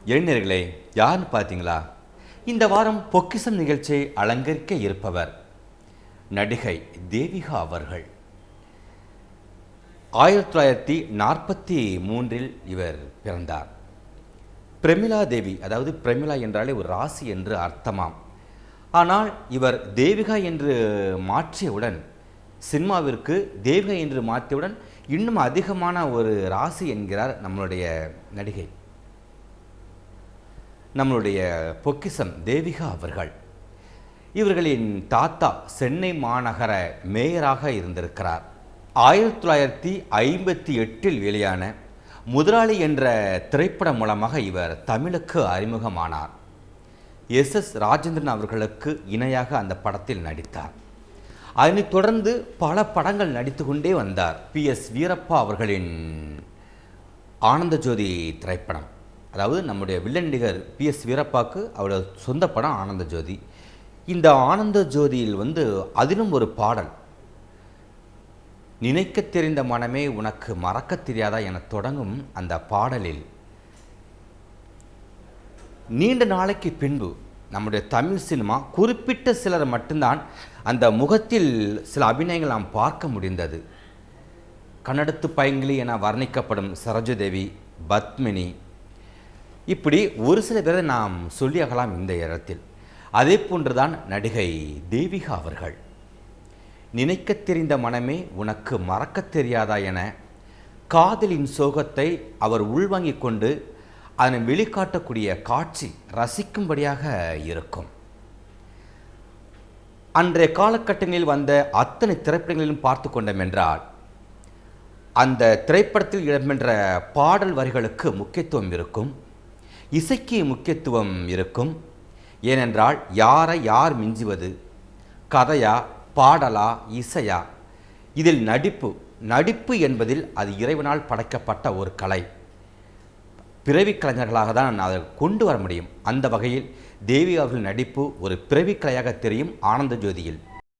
இளைஞர்களே, யாருன்னு பார்த்தீங்களா? இந்த வாரம் பொக்கிஷம் நிகழ்ச்சியை அலங்கரிக்க இருப்பவர் நடிகை தேவிகா அவர்கள். 1943 இவர் பிறந்தார். பிரமிளா தேவி, அதாவது பிரமிளா என்றாலே ஒரு ராசி என்று அர்த்தமாம். ஆனால் இவர் தேவிகா என்று மாற்றியவுடன், சினிமாவிற்கு தேவிகா என்று மாற்றியவுடன் இன்னும் அதிகமான ஒரு ராசி என்கிறார் நம்மளுடைய நடிகை, நம்மளுடைய பொக்கிஷம் தேவிகா அவர்கள். இவர்களின் தாத்தா சென்னை மாநகர மேயராக இருந்திருக்கிறார். 1958 வெளியான முதலாளி என்ற திரைப்படம் மூலமாக இவர் தமிழுக்கு அறிமுகமானார். SS ராஜேந்திரன் அவர்களுக்கு இணையாக அந்த படத்தில் நடித்தார். அதனைத் தொடர்ந்து பல படங்கள் நடித்து கொண்டே வந்தார். PS வீரப்பா அவர்களின் ஆனந்த ஜோதி திரைப்படம், அதாவது நம்முடைய வில்லன் நடிகர் PS வீரப்பாவுக்கு அவரோட சொந்த படம் ஆனந்த ஜோதி. இந்த ஆனந்த ஜோதியில் அதிலும் ஒரு பாடல், நினைக்க தெரிந்த மனமே உனக்கு மறக்க தெரியாதா என தொடங்கும் அந்த பாடலில் நீண்ட நாளைக்கு பின்பு நம்முடைய தமிழ் சினிமா குறிப்பிட்ட சிலர் மட்டும்தான் அந்த முகத்தில் சில அபிநயங்கள் நாம் பார்க்க முடிந்தது. கன்னடத்து பைங்கிலி என வர்ணிக்கப்படும் சரோஜாதேவி, பத்மினி, இப்படி ஒரு சில பேரை நாம் சொல்லியாகலாம் இந்த இடத்தில். அதே போன்றுதான் நடிகை தேவிகா அவர்கள். நினைக்க தெரிந்த மனமே உனக்கு மறக்க தெரியாதா என காதலின் சோகத்தை அவர் உள்வாங்கிக் கொண்டு அதனை வெளிக்காட்டக்கூடிய காட்சி ரசிக்கும்படியாக இருக்கும். அன்றைய காலகட்டங்களில் வந்த அத்தனை திரைப்படங்களிலும் பார்த்து கொண்டோம் என்றால், அந்த திரைப்படத்தில் இடம்பெற்ற பாடல் வரிகளுக்கு முக்கியத்துவம் இருக்கும், இசைக்கு முக்கியத்துவம் இருக்கும். ஏனென்றால் யாரை யார் மிஞ்சுவது, கதையா பாடலா இசையா, இதில் நடிப்பு என்பதில் அது இறைவனால் படைக்கப்பட்ட ஒரு கலை. பிறவி கலைஞர்களாக தான் அதை கொண்டு வர முடியும். அந்த வகையில் தேவி அவர்கள் நடிப்பு ஒரு பிறவி கலையாக தெரியும் ஆனந்த ஜோதியில்.